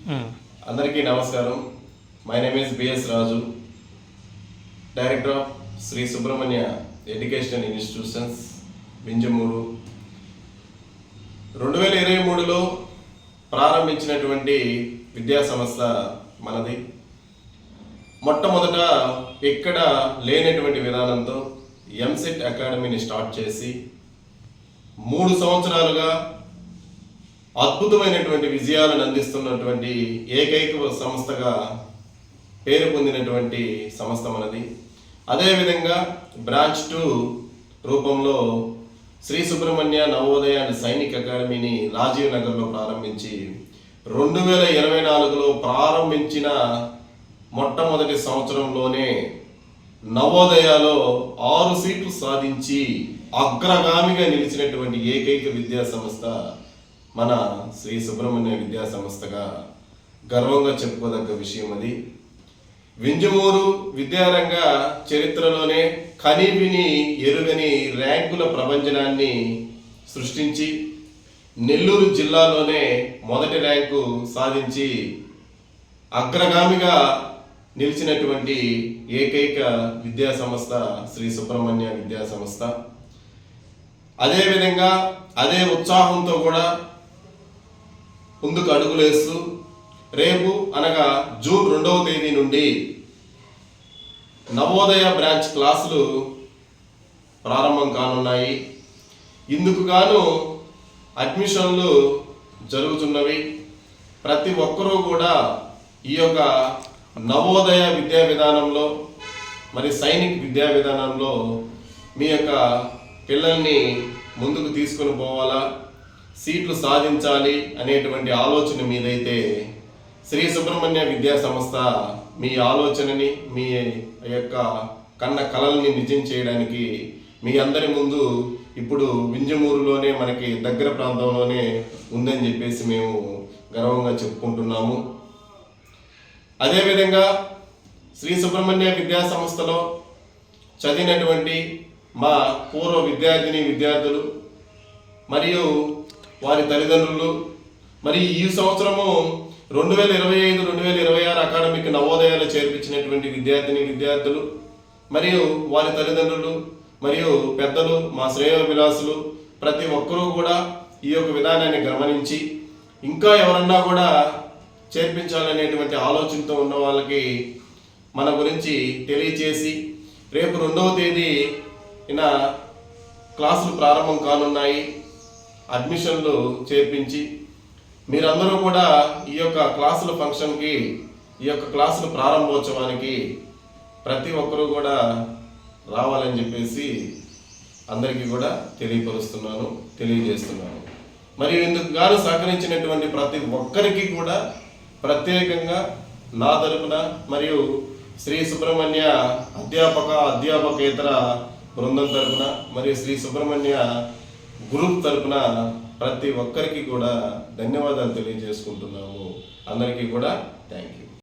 అందరికీ నమస్కారం. My name is BS Raju, director of Shri Subrahmanya educational institutions, Vinjamuru. 2023లో ప్రారంభించినటువంటి విద్యా సంస్థ మనది. మొట్టమొదట ఎక్కడ లేనటువంటి విధానంతో ఎంసెట్ అకాడమీని స్టార్ట్ చేసి 3 సంవత్సరాలుగా అద్భుతమైనటువంటి విజయాలను అందిస్తున్నటువంటి ఏకైక సంస్థగా పేరు పొందినటువంటి సంస్థ మనది. అదేవిధంగా బ్రాంచ్ 2 రూపంలో శ్రీ సుబ్రహ్మణ్య నవోదయ అండ్ సైనిక్ అకాడమీని రాజీవ్ నగర్లో ప్రారంభించి 2024లో ప్రారంభించిన మొట్టమొదటి సంవత్సరంలోనే నవోదయలో 6 సీట్లు సాధించి అగ్రగామిగా నిలిచినటువంటి ఏకైక విద్యా సంస్థ మన శ్రీ సుబ్రహ్మణ్య విద్యా సంస్థగా గర్వంగా చెప్పుకోదగ్గ విషయం అది. వింజమూరు విద్యారంగ చరిత్రలోనే కనీవిని ఎరుగని ర్యాంకుల ప్రపంచనాన్ని సృష్టించి నెల్లూరు జిల్లాలోనే మొదటి ర్యాంకు సాధించి అగ్రగామిగా నిలిచినటువంటి ఏకైక విద్యా సంస్థ శ్రీ సుబ్రహ్మణ్య విద్యా సంస్థ. అదేవిధంగా అదే ఉత్సాహంతో కూడా ముందుకు అడుగులేస్తూ రేపు అనగా జూన్ 2వ తేదీ నుండి నవోదయ బ్రాంచ్ క్లాసులు ప్రారంభం కానున్నాయి. ఇందుకు గాను అడ్మిషన్లు జరుగుతున్నవి. ప్రతి ఒక్కరూ కూడా ఈ యొక్క నవోదయ విద్యా విధానంలో మరి సైనిక్ విద్యా విధానంలో మీ యొక్క పిల్లల్ని ముందుకు తీసుకొని పోవాలా, సీట్లు సాధించాలి అనేటువంటి ఆలోచన మీదైతే శ్రీ సుబ్రహ్మణ్య విద్యా సంస్థ మీ ఆలోచనని, మీ యొక్క కన్న కలల్ని నిజం చేయడానికి మీ అందరి ముందు ఇప్పుడు వింజమూరులోనే మనకి దగ్గర ప్రాంతంలోనే ఉందని చెప్పేసి మేము గర్వంగా చెప్పుకుంటున్నాము. అదేవిధంగా శ్రీ సుబ్రహ్మణ్య విద్యా సంస్థలో చదివినటువంటి మా పూర్వ విద్యార్థులు మరియు వారి తల్లిదండ్రులు, మరి ఈ సంవత్సరము 2025-2026 అకాడమిక్ నవోదయాలు చేర్పించినటువంటి విద్యార్థులు మరియు వారి తల్లిదండ్రులు మరియు పెద్దలు, మా శ్రేయోభిలాసులు ప్రతి ఒక్కరూ కూడా ఈ యొక్క విధానాన్ని గమనించి ఇంకా ఎవరన్నా కూడా చేర్పించాలనేటువంటి ఆలోచనతో ఉన్న వాళ్ళకి మన గురించి తెలియచేసి రేపు 2వ తేదీ క్లాసులు ప్రారంభం కానున్నాయి. అడ్మిషన్లు చేర్పించి మీరందరూ కూడా ఈ యొక్క క్లాసుల ఫంక్షన్కి, ఈ యొక్క క్లాసుల ప్రారంభోత్సవానికి ప్రతి ఒక్కరూ కూడా రావాలని చెప్పేసి అందరికీ కూడా తెలియజేస్తున్నాను. మరియు ఇందుకు గాను సహకరించినటువంటి ప్రతి ఒక్కరికి కూడా ప్రత్యేకంగా నా తరపున మరియు శ్రీ సుబ్రహ్మణ్య అధ్యాపకేతర బృందం తరపున మరియు శ్రీ సుబ్రహ్మణ్య గ్రూప్ తరపున ప్రతి ఒక్కరికి కూడా ధన్యవాదాలు తెలియజేసుకుంటున్నాము. అందరికీ కూడా థ్యాంక్ యూ.